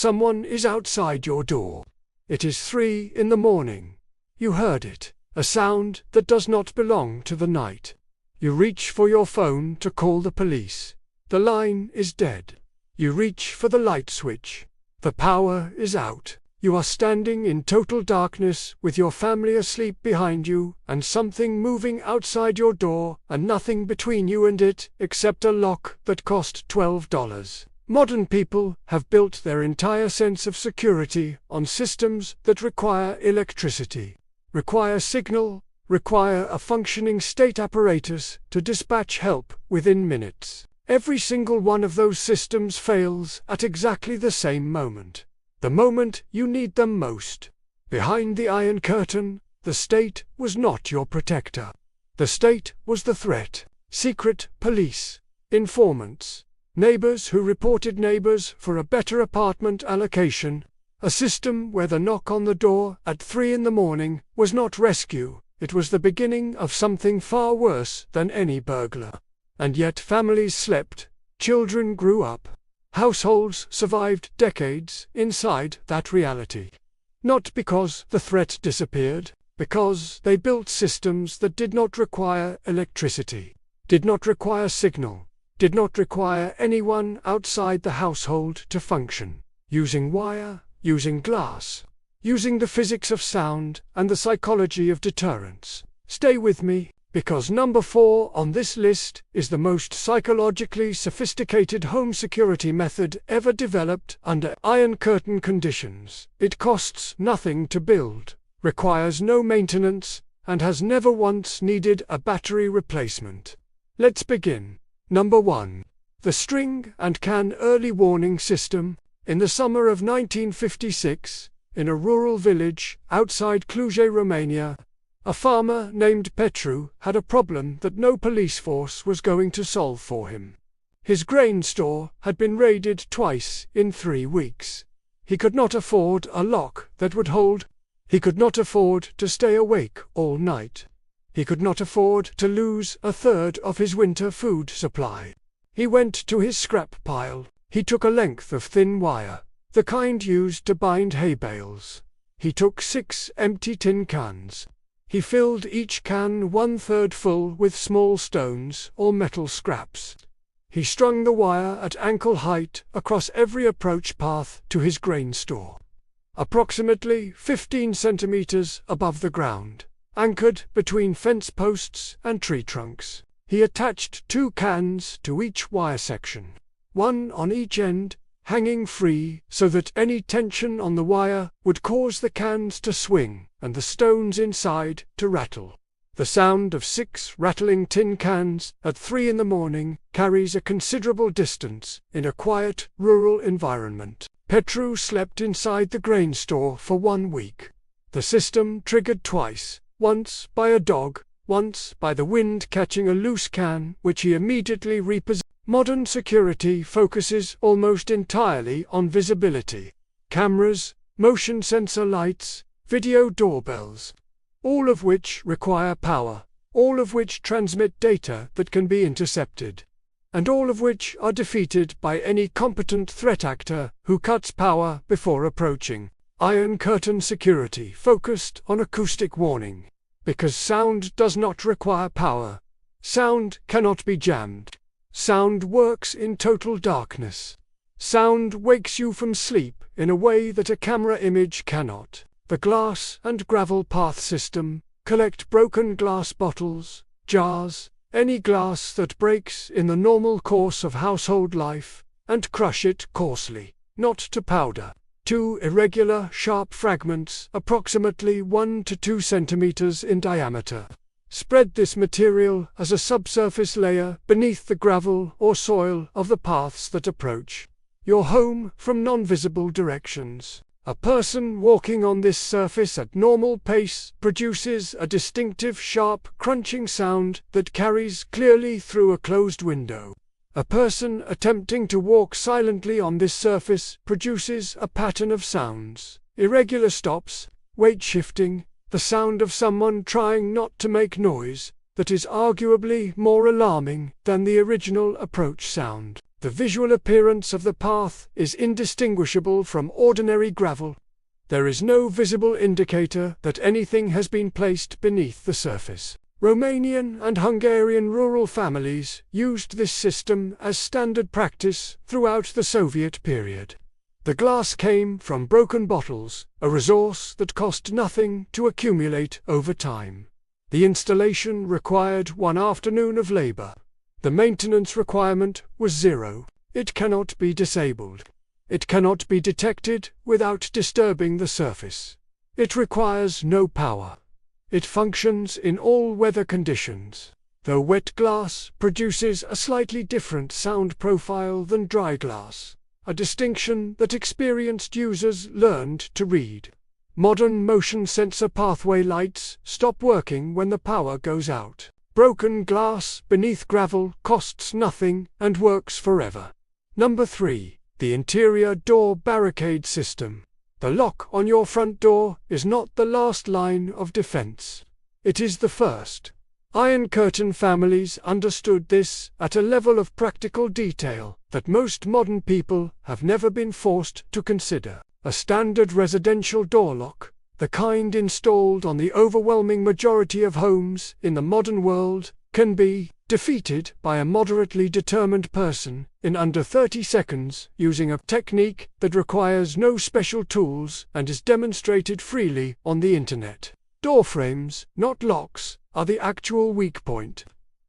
Someone is outside your door. It is 3 in the morning. You heard it, a sound that does not belong to the night. You reach for your phone to call the police. The line is dead. You reach for the light switch. The power is out. You are standing in total darkness with your family asleep behind you and something moving outside your door and nothing between you and it except a lock that cost $12. Modern people have built their entire sense of security on systems that require electricity, require signal, require a functioning state apparatus to dispatch help within minutes. Every single one of those systems fails at exactly the same moment. The moment you need them most. Behind the Iron Curtain, the state was not your protector. The state was the threat. Secret police, informants, neighbors who reported neighbors for a better apartment allocation, a system where the knock on the door at 3 in the morning was not rescue, it was the beginning of something far worse than any burglar. And yet families slept, children grew up. Households survived decades inside that reality. Not because the threat disappeared, because they built systems that did not require electricity, did not require signal, did not require anyone outside the household to function, using wire, using glass, using the physics of sound and the psychology of deterrence. Stay with me, because number 4 on this list is the most psychologically sophisticated home security method ever developed under Iron Curtain conditions. It costs nothing to build, requires no maintenance, and has never once needed a battery replacement. Let's begin. Number 1. The String and Can Early Warning System. In the summer of 1956, in a rural village outside Cluj, Romania, a farmer named Petru had a problem that no police force was going to solve for him. His grain store had been raided twice in 3 weeks. He could not afford a lock that would hold. He could not afford to stay awake all night. He could not afford to lose a third of his winter food supply. He went to his scrap pile. He took a length of thin wire, the kind used to bind hay bales. He took 6 empty tin cans. He filled each can 1/3 full with small stones or metal scraps. He strung the wire at ankle height across every approach path to his grain store, approximately 15 centimeters above the ground, anchored between fence posts and tree trunks. He attached 2 cans to each wire section, one on each end, hanging free so that any tension on the wire would cause the cans to swing and the stones inside to rattle. The sound of 6 rattling tin cans at 3 in the morning carries a considerable distance in a quiet, rural environment. Petru slept inside the grain store for 1 week. The system triggered twice, once by a dog, once by the wind catching a loose can, which he immediately repossessed. Modern security focuses almost entirely on visibility. Cameras, motion sensor lights, video doorbells, all of which require power, all of which transmit data that can be intercepted, and all of which are defeated by any competent threat actor who cuts power before approaching. Iron Curtain security focused on acoustic warning. Because sound does not require power. Sound cannot be jammed. Sound works in total darkness. Sound wakes you from sleep in a way that a camera image cannot. The glass and gravel path system collect broken glass bottles, jars, any glass that breaks in the normal course of household life, and crush it coarsely, not to powder. 2 irregular, sharp fragments, approximately 1 to 2 centimeters in diameter. Spread this material as a subsurface layer beneath the gravel or soil of the paths that approach your home from non-visible directions. A person walking on this surface at normal pace produces a distinctive sharp crunching sound that carries clearly through a closed window. A person attempting to walk silently on this surface produces a pattern of sounds, irregular stops, weight shifting, the sound of someone trying not to make noise, that is arguably more alarming than the original approach sound. The visual appearance of the path is indistinguishable from ordinary gravel. There is no visible indicator that anything has been placed beneath the surface. Romanian and Hungarian rural families used this system as standard practice throughout the Soviet period. The glass came from broken bottles, a resource that cost nothing to accumulate over time. The installation required 1 afternoon of labor. The maintenance requirement was 0. It cannot be disabled. It cannot be detected without disturbing the surface. It requires no power. It functions in all weather conditions, though wet glass produces a slightly different sound profile than dry glass, a distinction that experienced users learned to read. Modern motion sensor pathway lights stop working when the power goes out. Broken glass beneath gravel costs nothing and works forever. Number 3. The interior door barricade system. The lock on your front door is not the last line of defense. It is the first. Iron Curtain families understood this at a level of practical detail that most modern people have never been forced to consider. A standard residential door lock, the kind installed on the overwhelming majority of homes in the modern world, can be defeated by a moderately determined person in under 30 seconds using a technique that requires no special tools and is demonstrated freely on the internet. Door frames, not locks, are the actual weak point.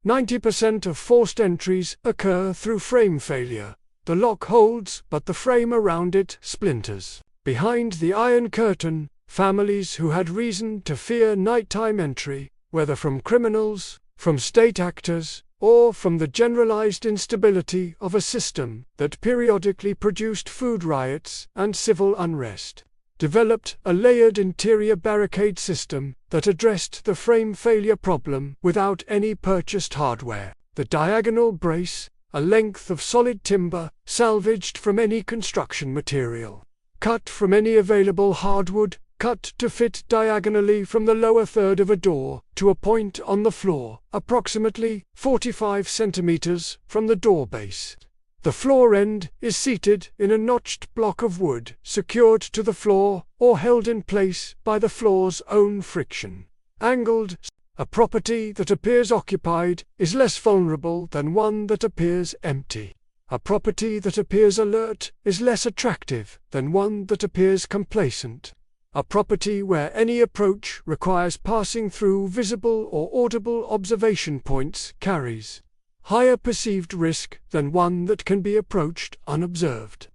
90% of forced entries occur through frame failure. The lock holds, but the frame around it splinters. Behind the Iron Curtain, families who had reason to fear nighttime entry, whether from criminals, from state actors, or from the generalized instability of a system that periodically produced food riots and civil unrest, developed a layered interior barricade system that addressed the frame failure problem without any purchased hardware. The diagonal brace, a length of solid timber, salvaged from any construction material, cut from any available hardwood, cut to fit diagonally from the lower third of a door to a point on the floor, approximately 45 centimeters from the door base. The floor end is seated in a notched block of wood, secured to the floor or held in place by the floor's own friction. Angled, a property that appears occupied is less vulnerable than one that appears empty. A property that appears alert is less attractive than one that appears complacent. A property where any approach requires passing through visible or audible observation points carries higher perceived risk than one that can be approached unobserved.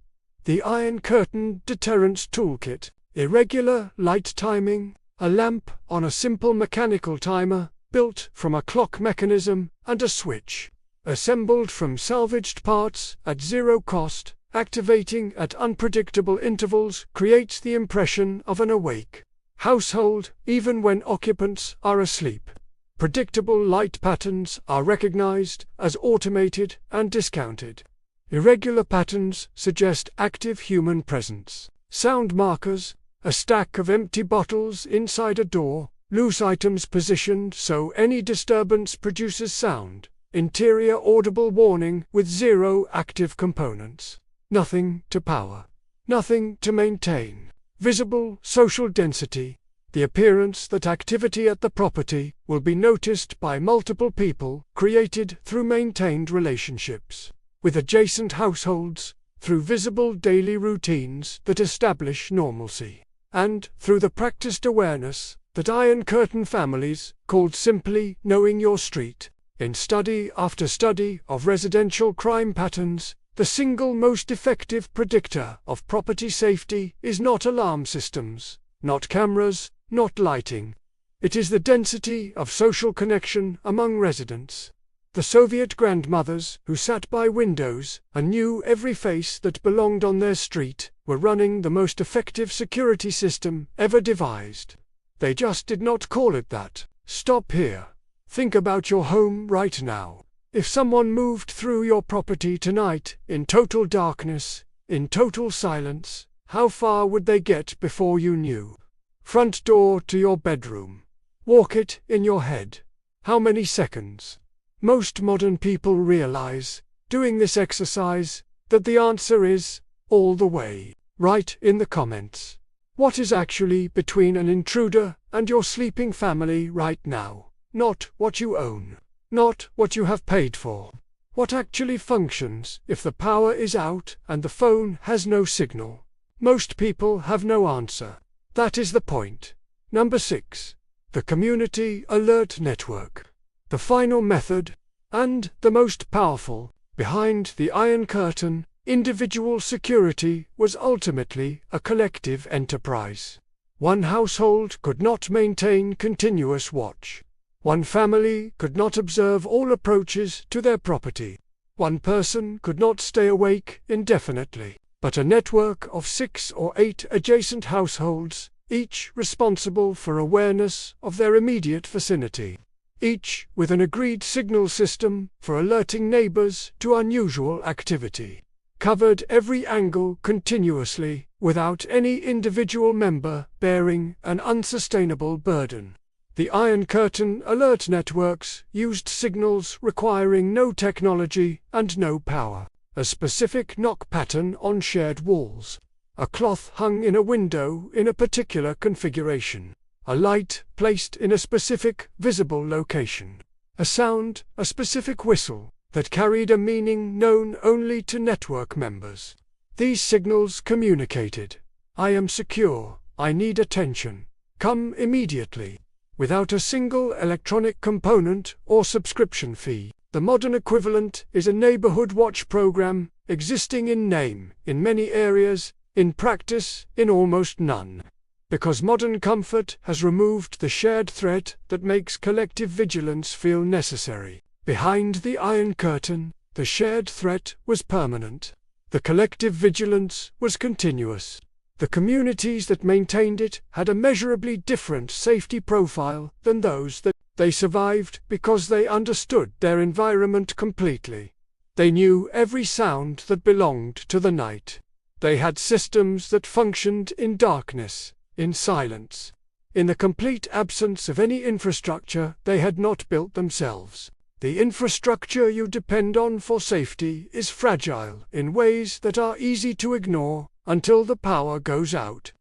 The Iron Curtain Deterrence Toolkit. Irregular light timing, a lamp on a simple mechanical timer, built from a clock mechanism and a switch. Assembled from salvaged parts at 0 cost, activating at unpredictable intervals creates the impression of an awake household even when occupants are asleep. Predictable light patterns are recognized as automated and discounted. Irregular patterns suggest active human presence. Sound markers, a stack of empty bottles inside a door, loose items positioned so any disturbance produces sound. Interior audible warning with 0 active components. Nothing to power. Nothing to maintain. Visible social density. The appearance that activity at the property will be noticed by multiple people, created through maintained relationships with adjacent households, through visible daily routines that establish normalcy, and through the practiced awareness that Iron Curtain families called simply knowing your street. In study after study of residential crime patterns, the single most effective predictor of property safety is not alarm systems, not cameras, not lighting. It is the density of social connection among residents. The Soviet grandmothers who sat by windows and knew every face that belonged on their street were running the most effective security system ever devised. They just did not call it that. Stop here. Think about your home right now. If someone moved through your property tonight in total darkness, in total silence, how far would they get before you knew? Front door to your bedroom. Walk it in your head. How many seconds? Most modern people realize doing this exercise, that the answer is all the way. Write in the comments what is actually between an intruder and your sleeping family right now. Not what you own, not what you have paid for. What actually functions if the power is out and the phone has no signal? Most people have no answer. That is the point. Number 6. The Community Alert Network. The final method, and the most powerful, behind the Iron Curtain, individual security was ultimately a collective enterprise. One household could not maintain continuous watch. One family could not observe all approaches to their property. One person could not stay awake indefinitely. But a network of 6 or 8 adjacent households, each responsible for awareness of their immediate vicinity, each with an agreed signal system for alerting neighbors to unusual activity, covered every angle continuously, without any individual member bearing an unsustainable burden. The Iron Curtain alert networks used signals requiring no technology and no power. A specific knock pattern on shared walls, a cloth hung in a window in a particular configuration, a light placed in a specific visible location, a sound, a specific whistle, that carried a meaning known only to network members. These signals communicated, "I am secure, I need attention, come immediately," without a single electronic component or subscription fee. The modern equivalent is a neighborhood watch program, existing in name in many areas, in practice in almost none. Because modern comfort has removed the shared threat that makes collective vigilance feel necessary. Behind the Iron Curtain, the shared threat was permanent. The collective vigilance was continuous. The communities that maintained it had a measurably different safety profile than those that they survived because they understood their environment completely. They knew every sound that belonged to the night. They had systems that functioned in darkness, in silence, in the complete absence of any infrastructure they had not built themselves. The infrastructure you depend on for safety is fragile in ways that are easy to ignore until the power goes out,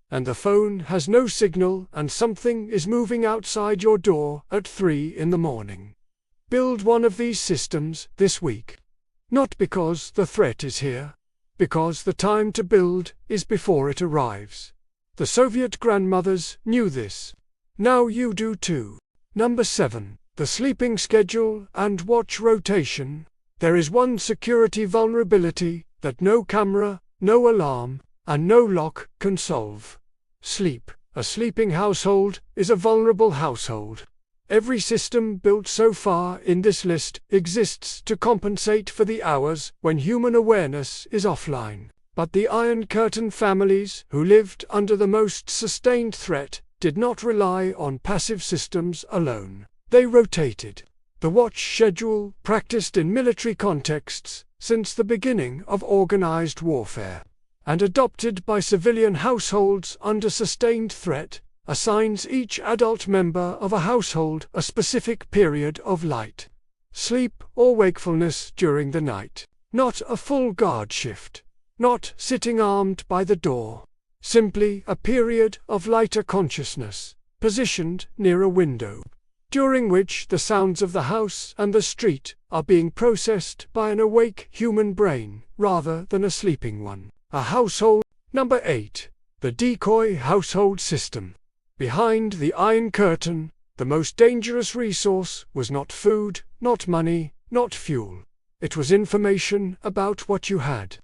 and the phone has no signal and something is moving outside your door at 3 in the morning. Build one of these systems this week. Not because the threat is here, because the time to build is before it arrives. The Soviet grandmothers knew this. Now you do too. Number 7. The sleeping schedule and watch rotation. There is one security vulnerability that no camera, no alarm, and no lock can solve. Sleep. A sleeping household is a vulnerable household. Every system built so far in this list exists to compensate for the hours when human awareness is offline. But the Iron Curtain families who lived under the most sustained threat did not rely on passive systems alone. They rotated. The watch schedule practiced in military contexts since the beginning of organized warfare, and adopted by civilian households under sustained threat, assigns each adult member of a household a specific period of light, sleep or wakefulness during the night. Not a full guard shift, not sitting armed by the door, simply a period of lighter consciousness, positioned near a window, during which the sounds of the house and the street are being processed by an awake human brain rather than a sleeping one. A household. Number 8. The decoy household system. Behind the Iron Curtain, the most dangerous resource was not food, not money, not fuel. It was information about what you had.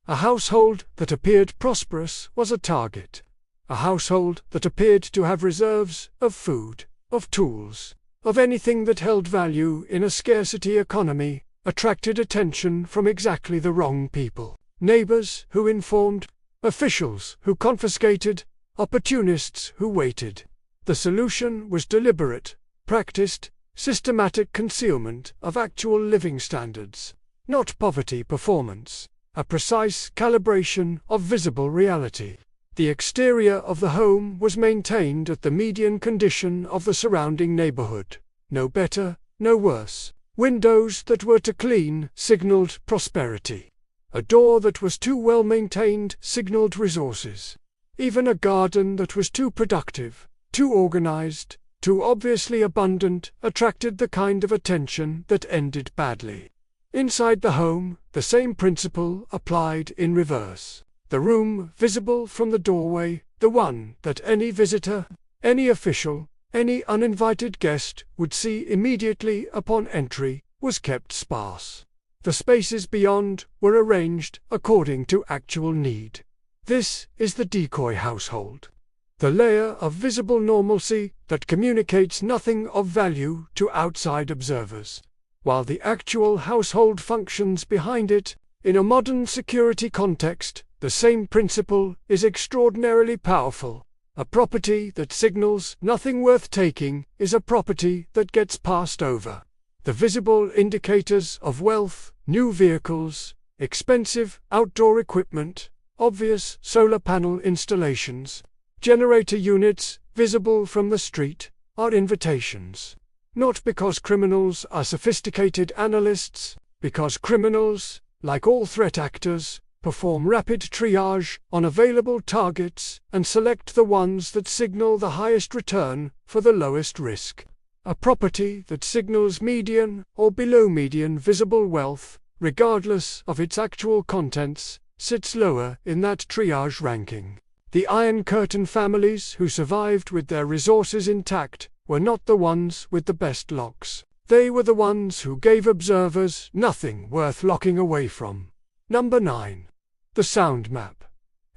A household that appeared prosperous was a target. A household that appeared to have reserves of food, of tools, of anything that held value in a scarcity economy, attracted attention from exactly the wrong people. Neighbors who informed, officials who confiscated, opportunists who waited. The solution was deliberate, practiced, systematic concealment of actual living standards, not poverty performance, a precise calibration of visible reality. The exterior of the home was maintained at the median condition of the surrounding neighborhood. No better, no worse. Windows that were too clean signaled prosperity. A door that was too well maintained signaled resources. Even a garden that was too productive, too organized, too obviously abundant attracted the kind of attention that ended badly. Inside the home, the same principle applied in reverse. The room visible from the doorway, the one that any visitor, any official, any uninvited guest would see immediately upon entry, was kept sparse. The spaces beyond were arranged according to actual need. This is the decoy household. The layer of visible normalcy that communicates nothing of value to outside observers, while the actual household functions behind it. In a modern security context, the same principle is extraordinarily powerful. A property that signals nothing worth taking is a property that gets passed over. The visible indicators of wealth, new vehicles, expensive outdoor equipment, obvious solar panel installations, generator units visible from the street, are invitations. Not because criminals are sophisticated analysts, because criminals, like all threat actors, perform rapid triage on available targets and select the ones that signal the highest return for the lowest risk. A property that signals median or below median visible wealth, regardless of its actual contents, sits lower in that triage ranking. The Iron Curtain families who survived with their resources intact were not the ones with the best locks. They were the ones who gave observers nothing worth locking away from. Number 9. The sound map.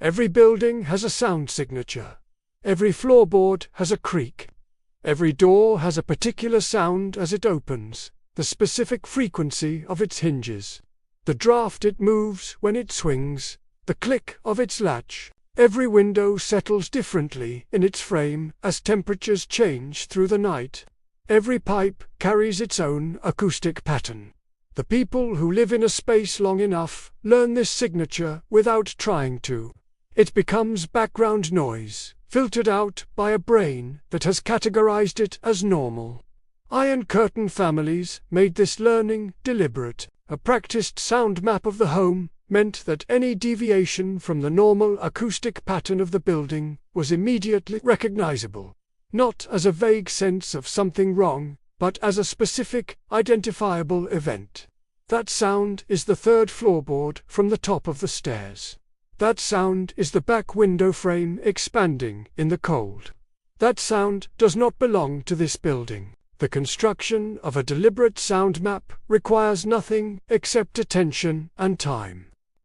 Every building has a sound signature. Every floorboard has a creak. Every door has a particular sound as it opens, the specific frequency of its hinges, the draft it moves when it swings, the click of its latch. Every window settles differently in its frame as temperatures change through the night. Every pipe carries its own acoustic pattern. The people who live in a space long enough learn this signature without trying to. It becomes background noise, filtered out by a brain that has categorized it as normal. Iron Curtain families made this learning deliberate. A practiced sound map of the home meant that any deviation from the normal acoustic pattern of the building was immediately recognizable, not as a vague sense of something wrong, but as a specific, identifiable event. That sound is the third floorboard from the top of the stairs. That sound is the back window frame expanding in the cold. That sound does not belong to this building. The construction of a deliberate sound map requires nothing except attention and time.